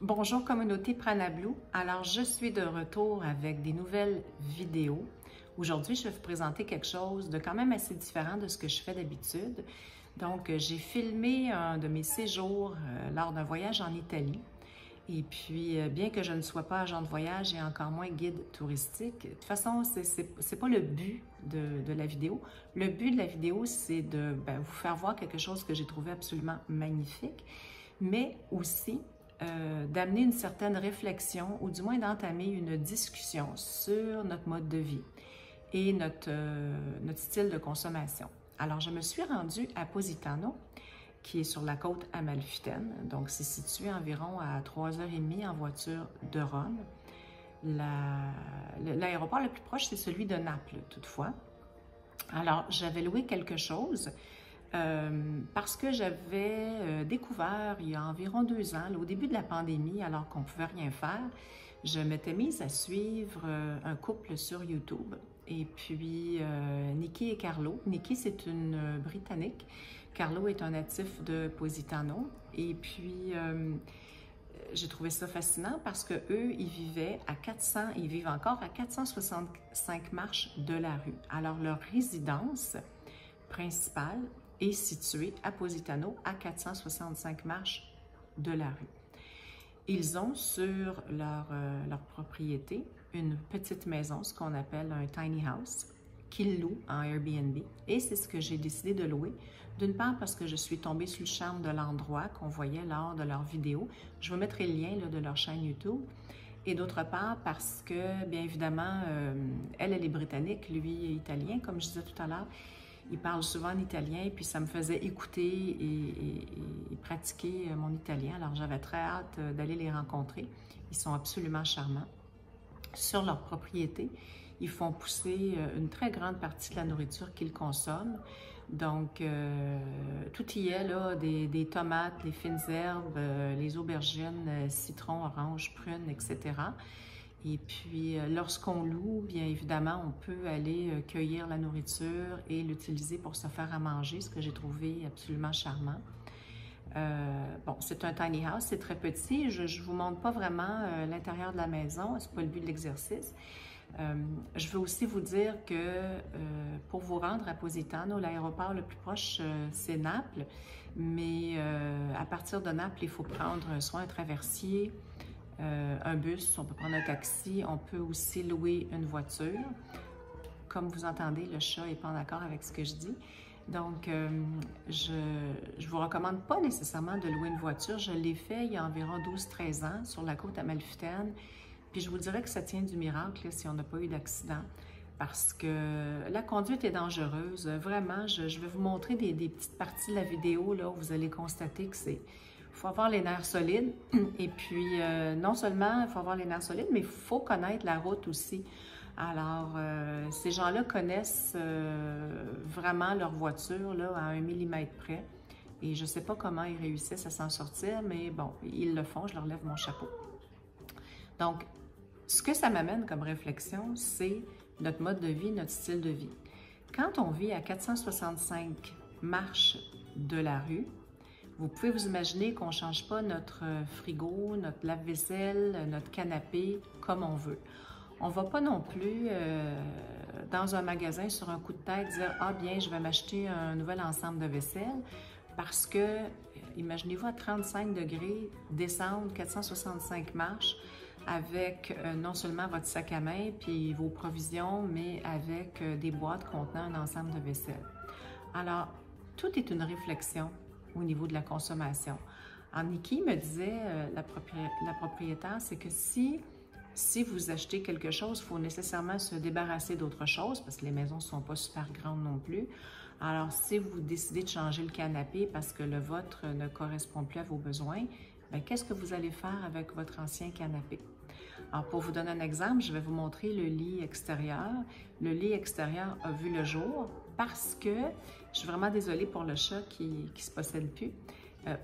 Bonjour communauté Prana Blue. Alors je suis de retour avec des nouvelles vidéos. Aujourd'hui, je vais vous présenter quelque chose de quand même assez différent de ce que je fais d'habitude. Donc, j'ai filmé un de mes séjours lors d'un voyage en Italie. Et puis, bien que je ne sois pas agent de voyage et encore moins guide touristique, de toute façon, c'est pas le but de la vidéo. Le but de la vidéo, c'est de vous faire voir quelque chose que j'ai trouvé absolument magnifique, mais aussi d'amener une certaine réflexion ou du moins d'entamer une discussion sur notre mode de vie et notre style de consommation. Alors, je me suis rendue à Positano, qui est sur la côte amalfitaine. Donc, c'est situé environ à 3h30 en voiture de Rome. L'aéroport le plus proche, c'est celui de Naples, toutefois. Alors, j'avais loué quelque chose parce que j'avais découvert il y a environ 2 ans, là, au début de la pandémie, alors qu'on ne pouvait rien faire, je m'étais mise à suivre un couple sur YouTube. Et puis, Nikki et Carlo. Nikki, c'est une Britannique. Carlo est un natif de Positano. Et puis, j'ai trouvé ça fascinant parce que eux, ils vivent encore à 465 marches de la rue. Alors, leur résidence principale est située à Positano, à 465 marches de la rue. Ils ont sur leur propriété une petite maison, ce qu'on appelle un tiny house, qu'ils louent en Airbnb. Et c'est ce que j'ai décidé de louer. D'une part parce que je suis tombée sur le charme de l'endroit qu'on voyait lors de leur vidéo. Je vous mettrai le lien de leur chaîne YouTube. Et d'autre part parce que, bien évidemment, elle est britannique, lui est italien, comme je disais tout à l'heure. Il parle souvent en italien, puis ça me faisait écouter et pratiquer mon italien. Alors, j'avais très hâte d'aller les rencontrer. Ils sont absolument charmants. Sur leur propriété, ils font pousser une très grande partie de la nourriture qu'ils consomment. Donc, tout y est, là, des tomates, les fines herbes, les aubergines, citrons, oranges, prunes, etc. Et puis, lorsqu'on loue, bien évidemment, on peut aller cueillir la nourriture et l'utiliser pour se faire à manger, ce que j'ai trouvé absolument charmant. Bon, c'est un tiny house, c'est très petit. Je ne vous montre pas vraiment l'intérieur de la maison, c'est pas le but de l'exercice. Je veux aussi vous dire que pour vous rendre à Positano, l'aéroport le plus proche, c'est Naples. Mais à partir de Naples, il faut prendre soit un traversier, un bus, on peut prendre un taxi, on peut aussi louer une voiture. Comme vous entendez, le chat n'est pas en accord avec ce que je dis. Donc, je ne vous recommande pas nécessairement de louer une voiture. Je l'ai fait il y a environ 12-13 ans sur la côte amalfitaine. Puis je vous dirais que ça tient du miracle là, si on n'a pas eu d'accident. Parce que la conduite est dangereuse. Vraiment, je vais vous montrer des petites parties de la vidéo là, où vous allez constater que c'est... Il faut avoir les nerfs solides. Et puis, non seulement il faut avoir les nerfs solides, mais il faut connaître la route aussi. Alors, ces gens-là connaissent vraiment leur voiture là, à 1 millimètre près. Et je ne sais pas comment ils réussissent à s'en sortir, mais bon, ils le font, je leur lève mon chapeau. Donc, ce que ça m'amène comme réflexion, c'est notre mode de vie, notre style de vie. Quand on vit à 465 marches de la rue, vous pouvez vous imaginer qu'on ne change pas notre frigo, notre lave-vaisselle, notre canapé comme on veut. On ne va pas non plus dans un magasin sur un coup de tête dire « Ah bien, je vais m'acheter un nouvel ensemble de vaisselle » parce que, imaginez-vous à 35 degrés, descendre 465 marches avec non seulement votre sac à main puis vos provisions, mais avec des boîtes contenant un ensemble de vaisselle. Alors, tout est une réflexion au niveau de la consommation. Alors, Nikki me disait, la propriétaire, c'est que si vous achetez quelque chose, il faut nécessairement se débarrasser d'autre chose parce que les maisons ne sont pas super grandes non plus. Alors, si vous décidez de changer le canapé parce que le vôtre ne correspond plus à vos besoins, qu'est-ce que vous allez faire avec votre ancien canapé? Alors, pour vous donner un exemple, je vais vous montrer le lit extérieur. Le lit extérieur a vu le jour parce que, je suis vraiment désolée pour le chat qui ne se possède plus,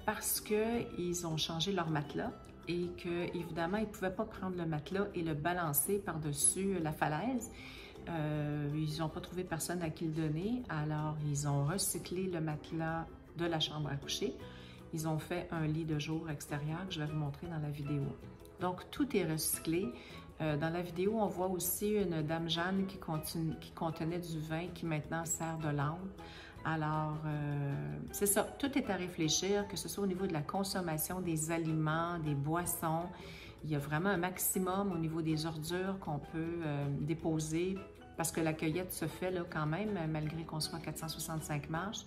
parce qu'ils ont changé leur matelas et que, évidemment, ils ne pouvaient pas prendre le matelas et le balancer par-dessus la falaise. Ils n'ont pas trouvé personne à qui le donner, alors ils ont recyclé le matelas de la chambre à coucher ils ont fait un lit de jour extérieur que je vais vous montrer dans la vidéo. Donc, tout est recyclé. Dans la vidéo, on voit aussi une Dame Jeanne qui contenait du vin qui maintenant sert de lampe. Alors, c'est ça, tout est à réfléchir, que ce soit au niveau de la consommation des aliments, des boissons. Il y a vraiment un maximum au niveau des ordures qu'on peut déposer parce que la cueillette se fait là, quand même, malgré qu'on soit à 465 marches.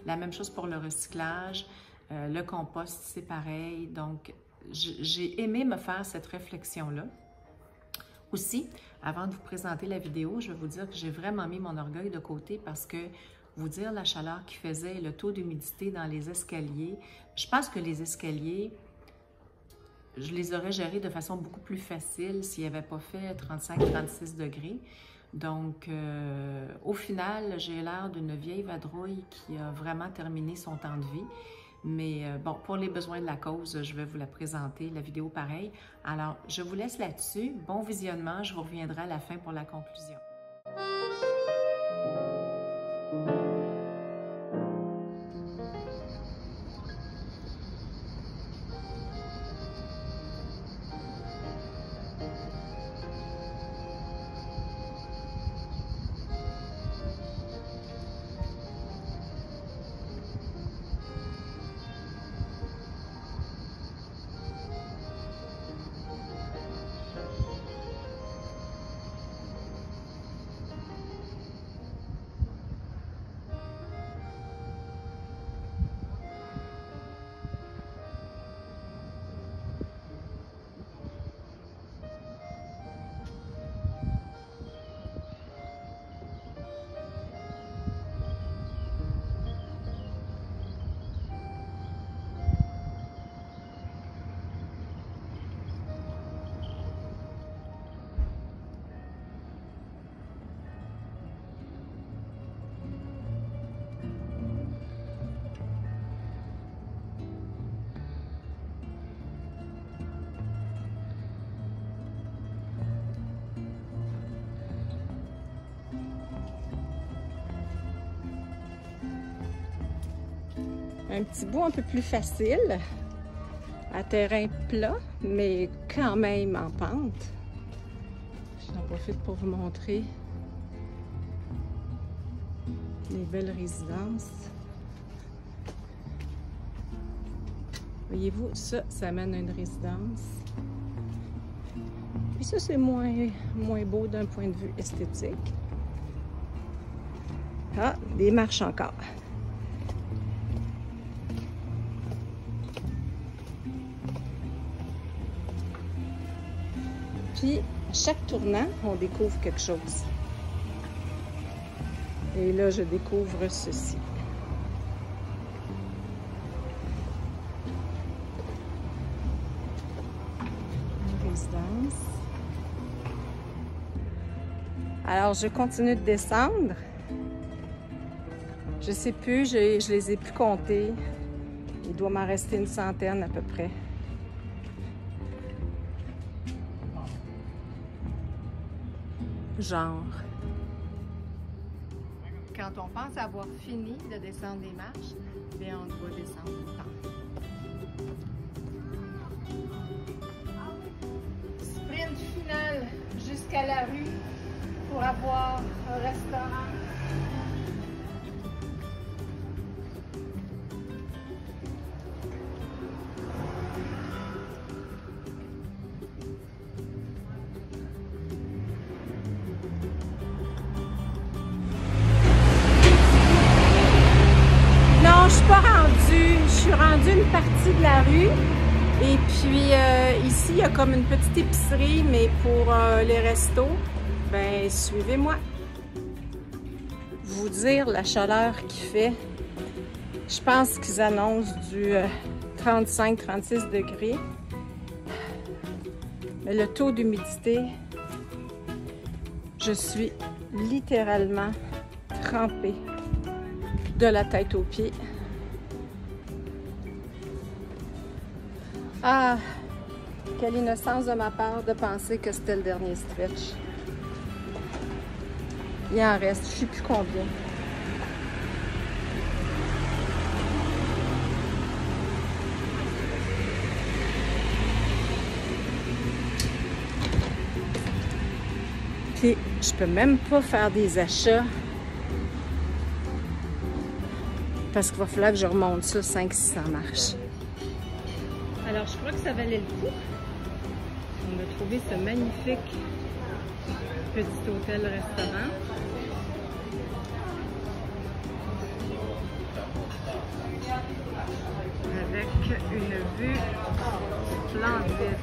La même chose pour le recyclage, le compost, c'est pareil. Donc, j'ai aimé me faire cette réflexion-là. Aussi, avant de vous présenter la vidéo, je vais vous dire que j'ai vraiment mis mon orgueil de côté parce que vous dire la chaleur qu'il faisait, le taux d'humidité dans les escaliers, je pense que les escaliers, je les aurais gérés de façon beaucoup plus facile s'il n'y avait pas fait 35-36 degrés. Donc, au final, j'ai l'air d'une vieille vadrouille qui a vraiment terminé son temps de vie. Mais bon, pour les besoins de la cause, je vais vous la présenter, la vidéo pareil. Alors, je vous laisse là-dessus. Bon visionnement, je vous reviendrai à la fin pour la conclusion. Un petit bout un peu plus facile, à terrain plat, mais quand même en pente. J'en profite pour vous montrer les belles résidences. Voyez-vous, ça mène à une résidence. Puis ça, c'est moins beau d'un point de vue esthétique. Ah, des marches encore. Puis, à chaque tournant, on découvre quelque chose. Et là, je découvre ceci. Une résidence. Alors, je continue de descendre. Je ne sais plus, je les ai plus comptés. Il doit m'en rester une centaine à peu près. Genre. Quand on pense avoir fini de descendre les marches, bien on doit descendre autant. Sprint final jusqu'à la rue pour avoir un restaurant. Je suis rendue une partie de la rue et puis ici il y a comme une petite épicerie, mais pour les restos, ben suivez-moi. Vous dire la chaleur qu'il fait, je pense qu'ils annoncent du 35-36 degrés, mais le taux d'humidité, je suis littéralement trempée de la tête aux pieds. Ah, quelle innocence de ma part de penser que c'était le dernier stretch. Il en reste, je ne sais plus combien. Puis, je peux même pas faire des achats parce qu'il va falloir que je remonte ça 500-600 marches. Alors, je crois que ça valait le coup. On a trouvé ce magnifique petit hôtel-restaurant. Avec une vue splendide.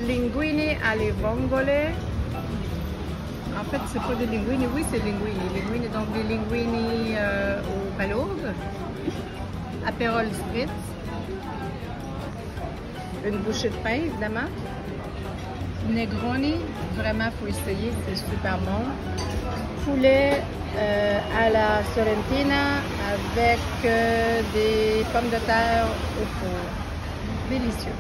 Linguini alle vongole. En fait, c'est pas des linguini. Oui, c'est linguini. Linguini, donc des linguini au palourde. Aperol spritz. Une bouchée de pain, évidemment. Negroni, vraiment, faut essayer, c'est super bon. Poulet à la Sorrentina avec des pommes de terre au four. Délicieux.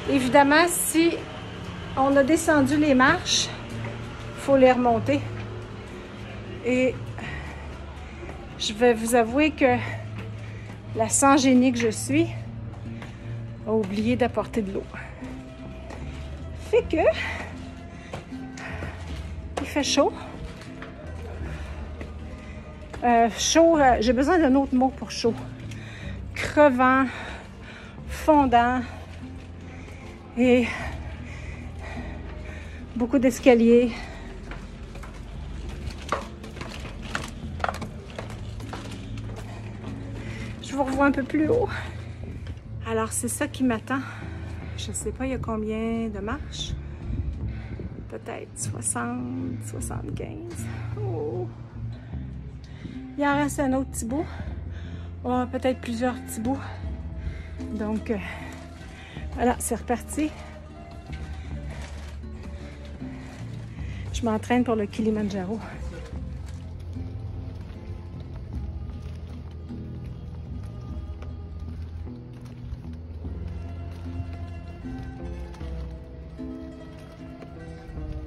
Évidemment, si on a descendu les marches, il faut les remonter. Et je vais vous avouer que la sans-génie que je suis a oublié d'apporter de l'eau. Fait que il fait chaud. Chaud, j'ai besoin d'un autre mot pour chaud. Crevant, fondant. Et beaucoup d'escaliers. Je vous revois un peu plus haut. Alors, c'est ça qui m'attend. Je ne sais pas, il y a combien de marches? Peut-être 60, 75. Oh. Il en reste un autre petit bout. Oh, peut-être plusieurs petits bouts. Donc, voilà, c'est reparti. Je m'entraîne pour le Kilimanjaro.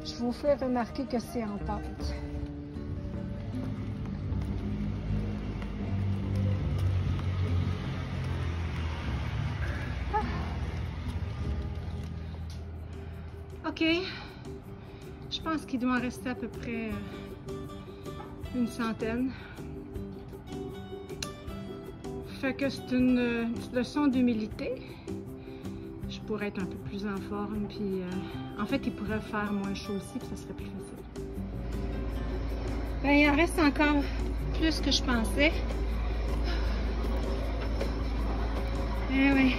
Je vous fais remarquer que c'est en pente. OK. Je pense qu'il doit en rester à peu près une centaine. Fait que c'est une petite leçon d'humilité. Je pourrais être un peu plus en forme, puis en fait, il pourrait faire moins chaud aussi, puis ça serait plus facile. Ben, il en reste encore plus que je pensais. Eh oui,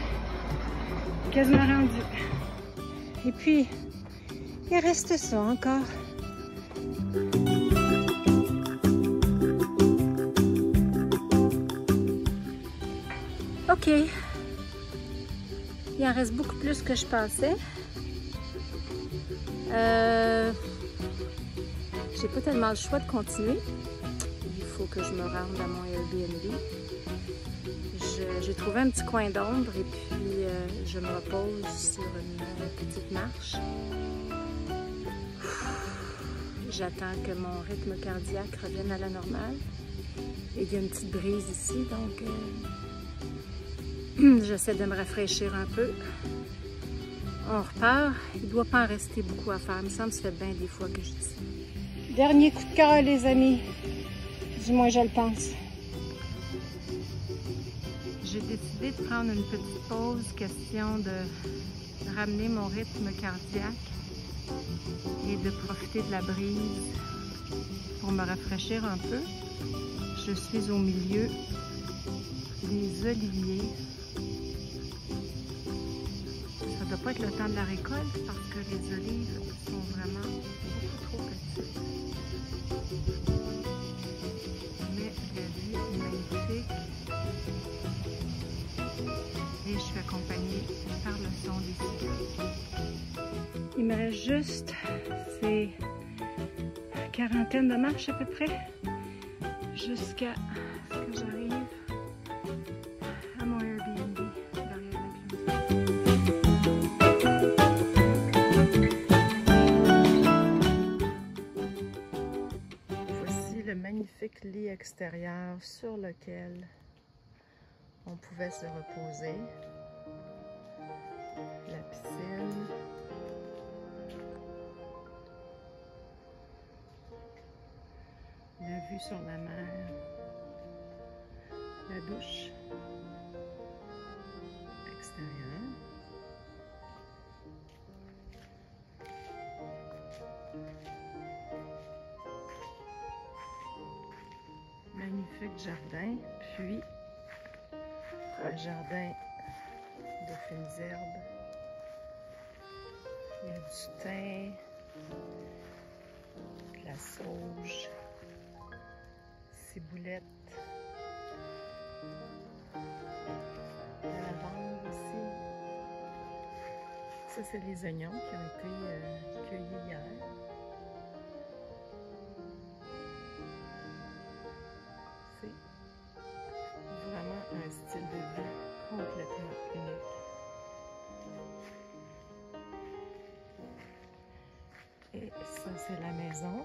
quasiment rendu. Et puis, il reste ça encore. OK. Il en reste beaucoup plus que je pensais. J'ai pas tellement le choix de continuer. Il faut que que je me rende à mon Airbnb. J'ai trouvé un petit coin d'ombre et puis je me repose sur une petite marche. J'attends que mon rythme cardiaque revienne à la normale. Et il y a une petite brise ici, donc j'essaie de me rafraîchir un peu. On repart. Il ne doit pas en rester beaucoup à faire. Il me semble que ça fait bien des fois que je dis ça. Dernier coup de cœur, les amis. Du moins, je le pense. J'ai décidé de prendre une petite pause, question de ramener mon rythme cardiaque et de profiter de la brise pour me rafraîchir un peu. Je suis au milieu des oliviers. Ça ne doit pas être le temps de la récolte parce que les olives sont vraiment beaucoup trop petites. Mais la vie est magnifique et je suis accompagnée par le son des cigales. Il me reste juste ces quarantaine de marches à peu près jusqu'à ce que j'arrive à mon Airbnb derrière la ville. Voici le magnifique lit extérieur sur lequel on pouvait se reposer. La piscine. La vue sur la mer, la douche extérieure, magnifique jardin, puis un jardin de fines herbes, il y a du thym, de la sauge, boulettes, de la lavande aussi. Ça, c'est les oignons qui ont été cueillis hier. C'est vraiment un style de vie complètement unique. Et ça, c'est la maison.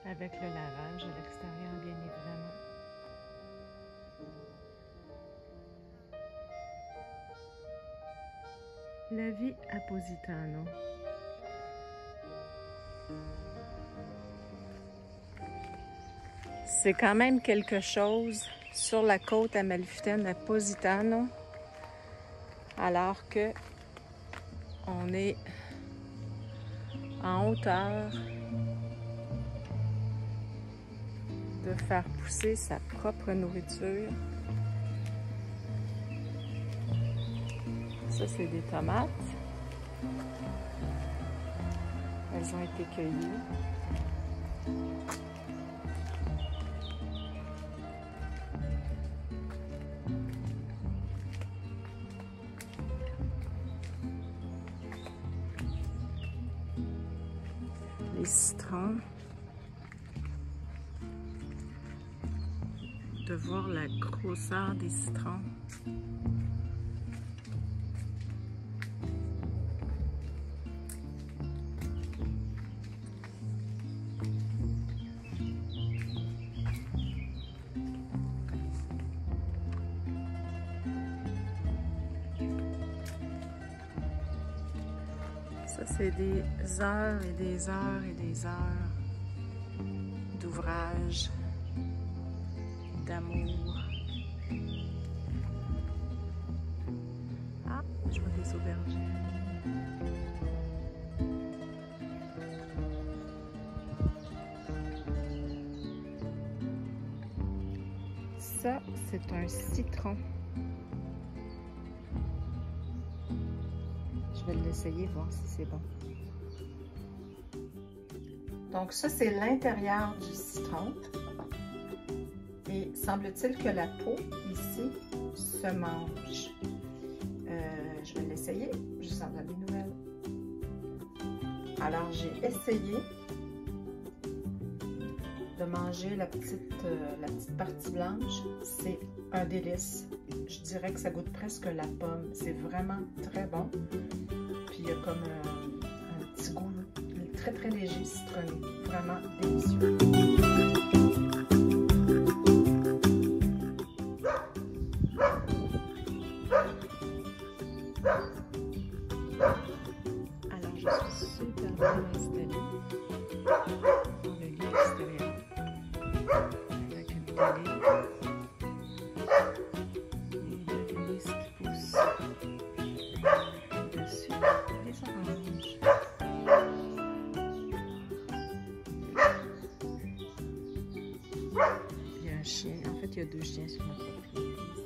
Avec le lavage à l'extérieur, bien évidemment. La vie à Positano. C'est quand même quelque chose sur la côte amalfitaine à Positano, alors que on est en hauteur de faire pousser sa propre nourriture. Ça, c'est des tomates. Elles ont été cueillies. Les citrons. De voir la grosseur des citrons. Ça, c'est des heures et des heures et des heures d'ouvrage, d'amour. Ah, je vois des aubergines. Ça, c'est un citron. Je vais l'essayer, voir si c'est bon. Donc ça, c'est l'intérieur du citron. Et semble-t-il que la peau, ici, se mange. Je vais l'essayer, je vous en donne des nouvelles. Alors, j'ai essayé. de manger la petite partie blanche, c'est un délice. Je dirais que ça goûte presque la pomme. C'est vraiment très bon. Puis il y a comme un petit goût très très léger, citronné. Vraiment délicieux. Alors je suis super bien installée dans le lit extérieur avec une télé et de l'hélice qui pousse dessus les oranges. Il y a un chien, en fait il y a 2 chiens sur ma propriété ici.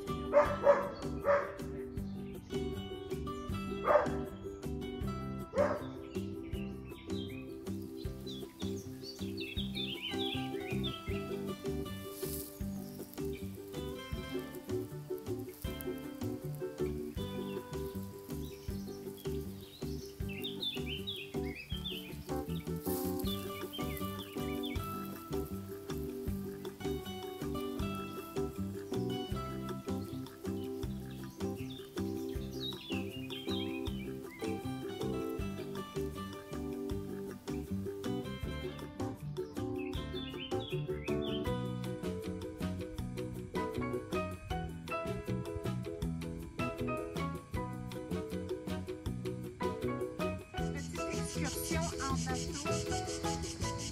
Excursion en bateau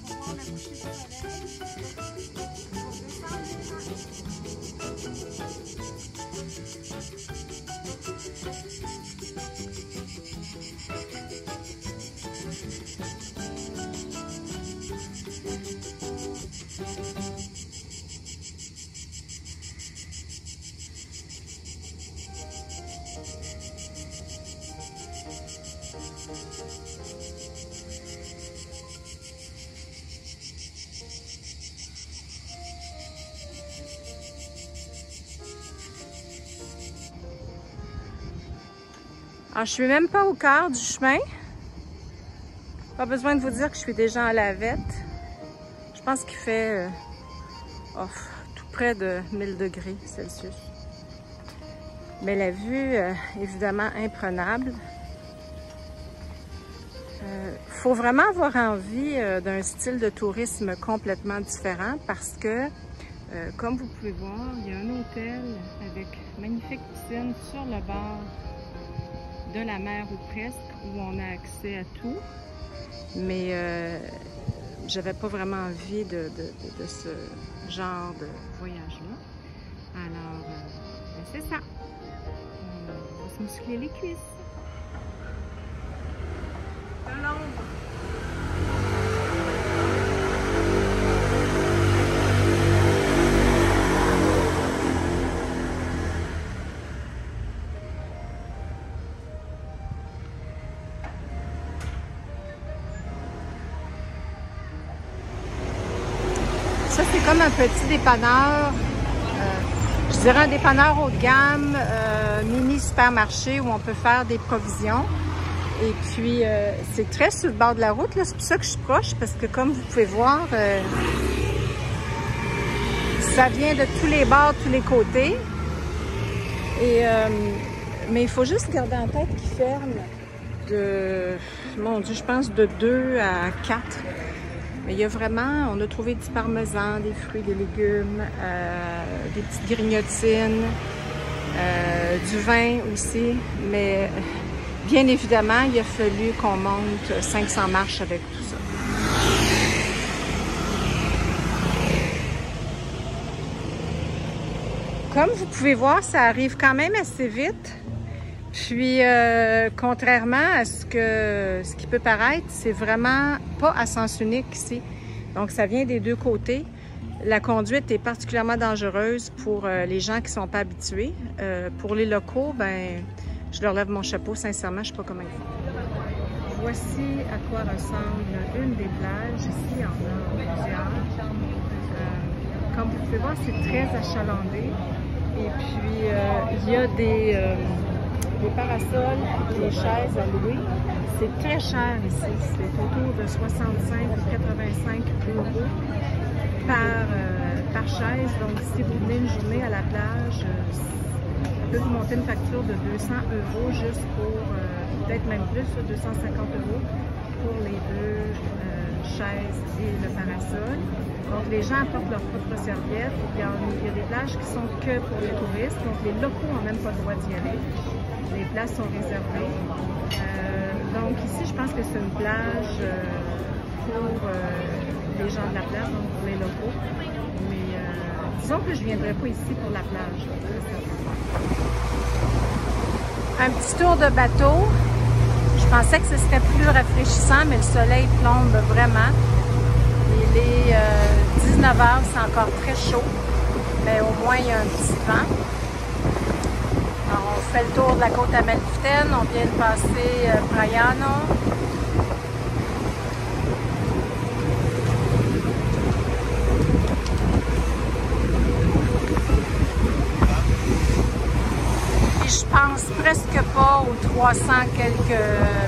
pour voir le coucher du soleil. Alors, je suis même pas au quart du chemin. Pas besoin de vous dire que je suis déjà en lavette. Je pense qu'il fait tout près de 1000 degrés Celsius. Mais la vue, évidemment, imprenable. Faut vraiment avoir envie d'un style de tourisme complètement différent parce que, comme vous pouvez voir, il y a un hôtel avec magnifique piscine sur le bord de la mer ou presque, où on a accès à tout. Mais j'avais pas vraiment envie de ce genre de voyage-là. Alors, c'est ça. On va se muscler les cuisses. De l'ombre. Ça, c'est comme un petit dépanneur, je dirais un dépanneur haut de gamme, mini supermarché où on peut faire des provisions. Et puis, c'est très sur le bord de la route, là. C'est pour ça que je suis proche, parce que comme vous pouvez voir, ça vient de tous les bords, tous les côtés. Et, mais il faut juste garder en tête qu'il ferme de, mon Dieu, je pense de 2 à 4. Mais il y a vraiment, on a trouvé du parmesan, des fruits, des légumes, des petites grignotines, du vin aussi. Mais bien évidemment, il a fallu qu'on monte 500 marches avec tout ça. Comme vous pouvez voir, ça arrive quand même assez vite. Puis, contrairement à ce qui peut paraître, c'est vraiment pas à sens unique ici. Donc, ça vient des deux côtés. La conduite est particulièrement dangereuse pour les gens qui ne sont pas habitués. Pour les locaux, ben, je leur lève mon chapeau, sincèrement, je ne sais pas comment ils font. Voici à quoi ressemble une des plages. Ici, en a plusieurs. Comme vous pouvez voir, c'est très achalandé. Et puis, il y a des parasols, des chaises à louer. C'est très cher ici. C'est autour de 65 ou 85 €. par chaise. Donc, si vous venez une journée à la plage, on peut vous monter une facture de 200 € juste pour, peut-être même plus, 250 € pour les deux chaises et le parasol. Donc, les gens apportent leurs propres serviettes. Il y a des plages qui sont que pour les touristes. Donc, les locaux n'ont même pas le droit d'y aller. Les places sont réservées. Donc, ici, je pense que c'est une plage pour les gens de la plage, donc pour les locaux. Mais disons que je ne viendrai pas ici pour la plage. Un petit tour de bateau. Je pensais que ce serait plus rafraîchissant, mais le soleil plombe vraiment. Il est 19 h, c'est encore très chaud, mais au moins il y a un petit vent. Alors, on fait le tour de la côte Amalfitaine, on vient de passer Praiano. Puis je pense presque pas aux 300 quelques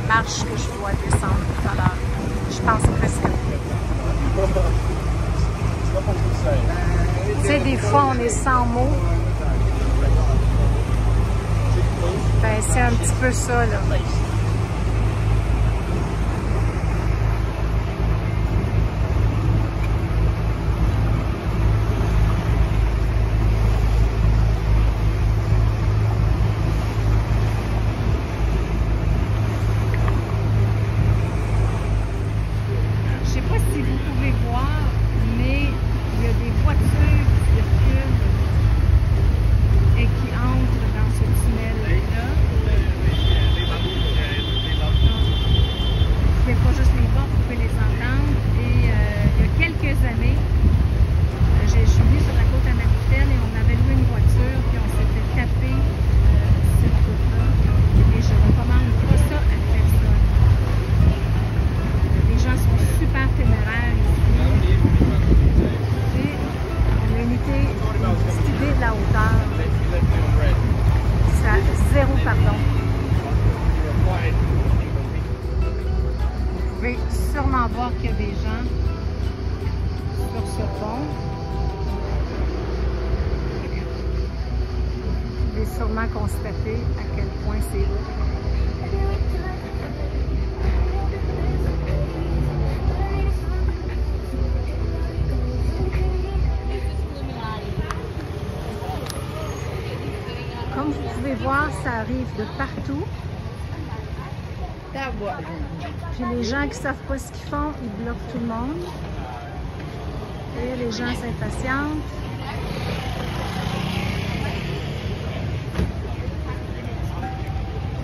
marches que je dois descendre tout à l'heure. Je pense presque pas. Tu sais, des fois, on est sans mots. Ben, c'est un petit peu ça, là. Je sais pas si vous pouvez voir, mais il y a des voitures qui circulent et qui entrent dans ce tunnel-là. Vous ne pouvez pas juste les voir, vous pouvez les entendre. Et il y a quelques années, je suis venue sur la côte Amalfitaine et on avait loué une voiture, puis on s'était tapé cette route-là. Et je recommande pas ça à personne. Les gens sont super téméraires ici. Et on a une petite idée de la hauteur. Ça a zéro pardon. Vous pouvez sûrement voir qu'il y a des gens sur ce pont. Vous pouvez sûrement constater à quel point c'est haut. Comme vous pouvez voir, ça arrive de partout. Puis les gens qui ne savent pas ce qu'ils font, ils bloquent tout le monde. Et les gens s'impatientent.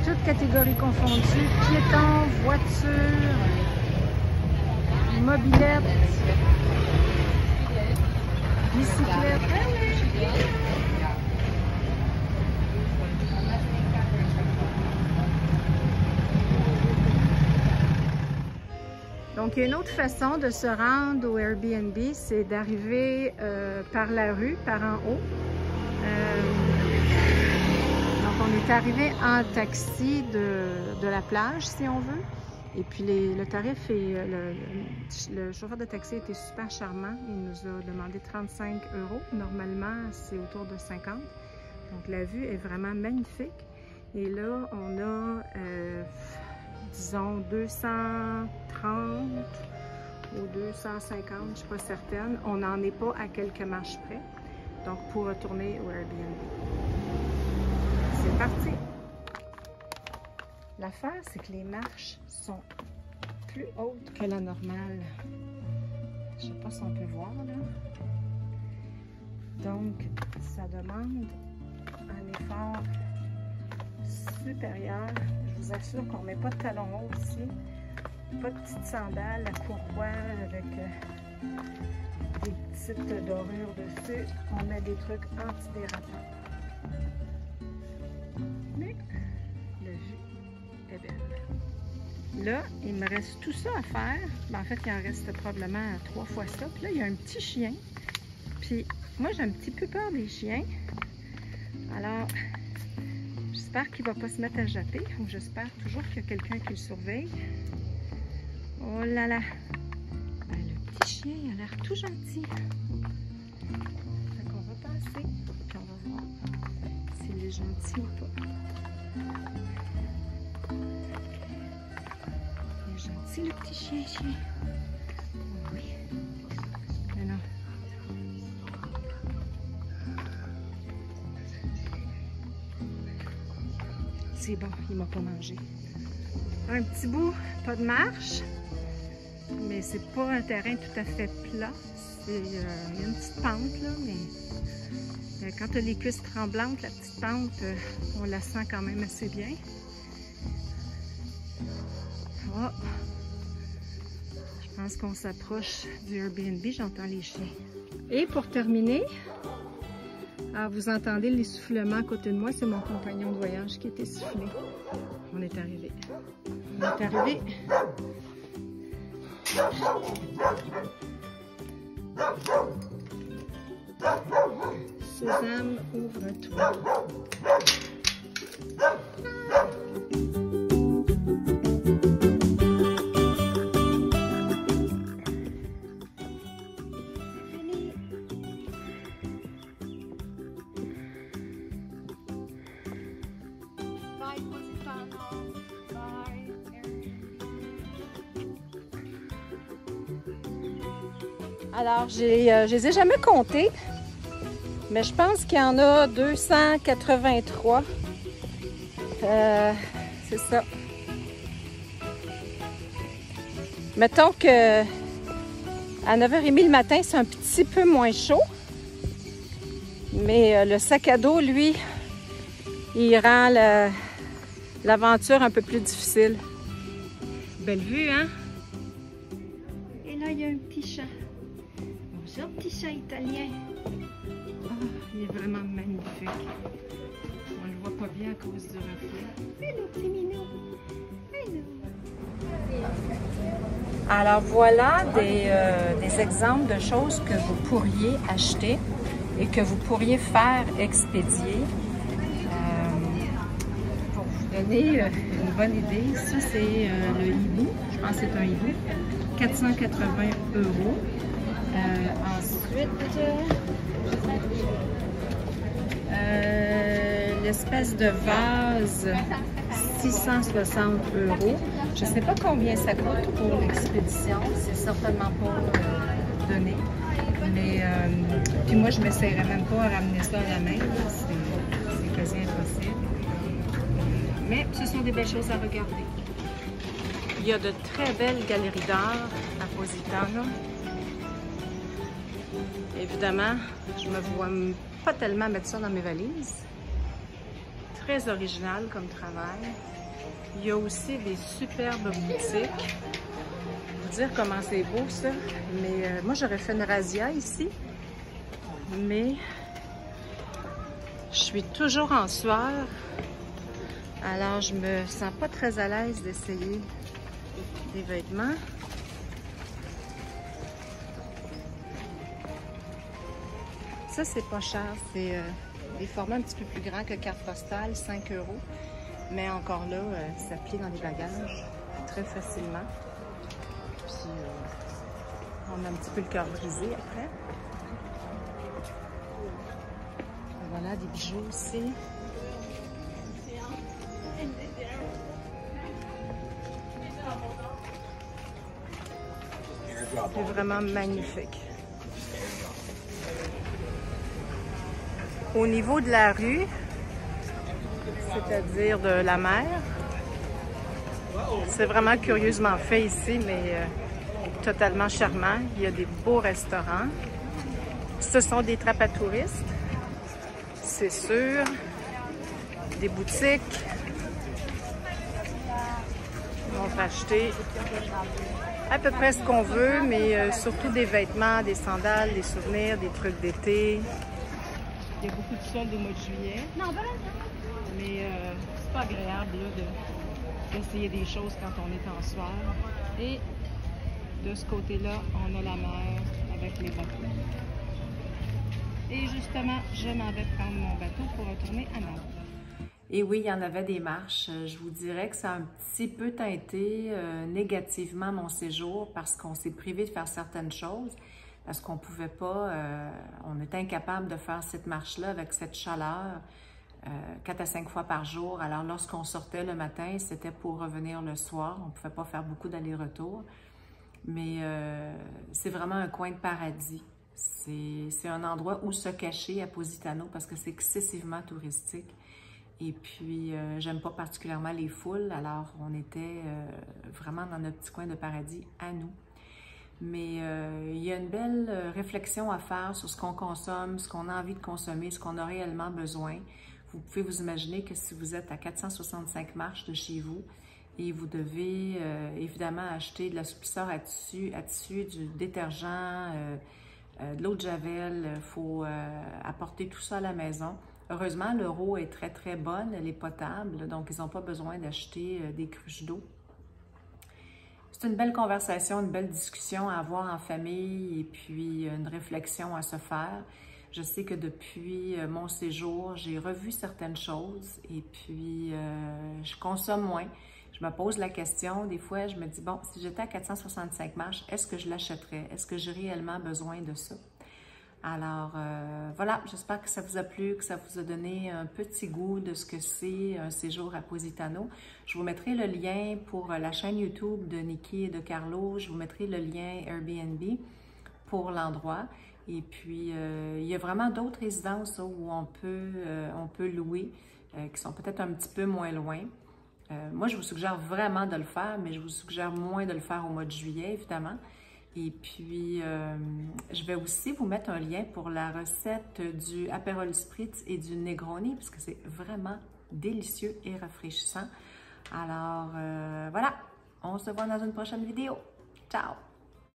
Toutes catégories confondues, piétons, voitures, mobylettes, bicyclettes. Donc, il y a une autre façon de se rendre au Airbnb, c'est d'arriver par la rue, par en haut. Donc, on est arrivé en taxi de la plage, si on veut. Et puis, le tarif, et le chauffeur de taxi était super charmant. Il nous a demandé 35 €. Normalement, c'est autour de 50. Donc, la vue est vraiment magnifique. Et là, on a... disons 230 ou 250, je ne suis pas certaine. On n'en est pas à quelques marches près. Donc, pour retourner au Airbnb. C'est parti! L'affaire, c'est que les marches sont plus hautes que la normale. Je ne sais pas si on peut voir, là. Donc, ça demande un effort supérieur. Je vous assure qu'on ne met pas de talons hauts ici, pas de petites sandales à courroie avec des petites dorures dessus. On met des trucs antidérapants. Mais la vue est belle. Là, il me reste tout ça à faire. Ben, en fait, il en reste probablement 3 fois ça. Puis là, il y a un petit chien. Puis moi, j'ai un petit peu peur des chiens. Alors, j'espère qu'il ne va pas se mettre à japper. J'espère toujours qu'il y a quelqu'un qui le surveille. Oh là là! Ben, le petit chien, il a l'air tout gentil. il est gentil ou pas? Il est gentil, le petit chien. Oui. Mais non. C'est bon, il m'a pas mangé. Un petit bout, pas de marche, mais c'est pas un terrain tout à fait plat. Il y a une petite pente, là, mais quand tu as les cuisses tremblantes, la petite pente, on la sent quand même assez bien. Oh. Je pense qu'on s'approche du Airbnb, j'entends les chiens. Et pour terminer, vous entendez l'essoufflement à côté de moi, c'est mon compagnon de voyage qui est essoufflé. On est arrivé. On est arrivé. Sésame, ouvre-toi. Alors, je les ai jamais comptés, mais je pense qu'il y en a 283. C'est ça. Mettons que à 9h30 le matin, c'est un petit peu moins chaud. Mais le sac à dos, lui, il rend l'aventure un peu plus difficile. Belle vue, hein? Et là, il y a un petit chat. Bonjour, petit chat italien. Oh, il est vraiment magnifique. On le voit pas bien à cause du reflet. Hello, petit minou. Hello. Alors, voilà des exemples de choses que vous pourriez acheter et que vous pourriez faire expédier. Pour vous donner une bonne idée, ça c'est le hibou. Je pense que c'est un hibou. 480 €. Ensuite, l'espèce de vase, 660 €. Je ne sais pas combien ça coûte pour l'expédition, c'est certainement pas donné. Mais puis moi, je ne m'essayerais même pas à ramener ça à la main, c'est quasi impossible. Mais ce sont des belles choses à regarder. Il y a de très belles galeries d'art à Positano. Évidemment, je me vois pas tellement mettre ça dans mes valises. Très original comme travail. Il y a aussi des superbes boutiques. Vous dire comment c'est beau ça. Mais moi, j'aurais fait une razzia ici. Mais je suis toujours en sueur. Alors, je me sens pas très à l'aise d'essayer des vêtements. Ça, c'est pas cher. C'est des formats un petit peu plus grands que carte postale, 5 €. Mais encore là, ça plie dans les bagages très facilement. Puis, on a un petit peu le cœur brisé après. Et voilà, des bijoux aussi. C'est vraiment magnifique. Au niveau de la rue, c'est-à-dire de la mer, c'est vraiment curieusement fait ici, mais totalement charmant. Il y a des beaux restaurants. Ce sont des trappes à touristes, c'est sûr. Des boutiques. On peut acheter à peu près ce qu'on veut, mais surtout des vêtements, des sandales, des souvenirs, des trucs d'été. Il y a beaucoup de soldes au mois de juillet. Mais c'est pas agréable d'essayer des choses quand on est en sueur. Et de ce côté-là, on a la mer avec les bateaux. Et justement, je m'en vais prendre mon bateau pour retourner à Nantes. Et oui, il y en avait des marches. Je vous dirais que ça a un petit peu teinté négativement mon séjour parce qu'on s'est privé de faire certaines choses, parce qu'on pouvait pas, on était incapable de faire cette marche-là avec cette chaleur. 4 à 5 fois par jour. Alors, lorsqu'on sortait le matin, c'était pour revenir le soir. On ne pouvait pas faire beaucoup d'allers-retours. Mais c'est vraiment un coin de paradis. C'est un endroit où se cacher à Positano parce que c'est excessivement touristique. Et puis, j'aime pas particulièrement les foules. Alors, on était vraiment dans notre petit coin de paradis à nous. Mais il y a une belle réflexion à faire sur ce qu'on consomme, ce qu'on a envie de consommer, ce qu'on a réellement besoin. Vous pouvez vous imaginer que si vous êtes à 465 marches de chez vous et vous devez évidemment acheter de l'assouplisseur à tissu, du détergent, de l'eau de Javel, il faut apporter tout ça à la maison. Heureusement, l'eau est très très bonne, elle est potable, donc ils n'ont pas besoin d'acheter des cruches d'eau. C'est une belle conversation, une belle discussion à avoir en famille et puis une réflexion à se faire. Je sais que depuis mon séjour, j'ai revu certaines choses et puis je consomme moins. Je me pose la question, des fois je me dis, bon, si j'étais à 465 marches, est-ce que je l'achèterais? Est-ce que j'ai réellement besoin de ça? Alors voilà, j'espère que ça vous a plu, que ça vous a donné un petit goût de ce que c'est un séjour à Positano. Je vous mettrai le lien pour la chaîne YouTube de Nikki et de Carlo. Je vous mettrai le lien Airbnb pour l'endroit. Et puis, il y a vraiment d'autres résidences où on peut louer, qui sont peut-être un petit peu moins loin. Moi, je vous suggère vraiment de le faire, mais je vous suggère moins de le faire au mois de juillet, évidemment. Et puis, je vais aussi vous mettre un lien pour la recette du Aperol Spritz et du Negroni, parce que c'est vraiment délicieux et rafraîchissant. Alors, voilà, on se voit dans une prochaine vidéo. Ciao!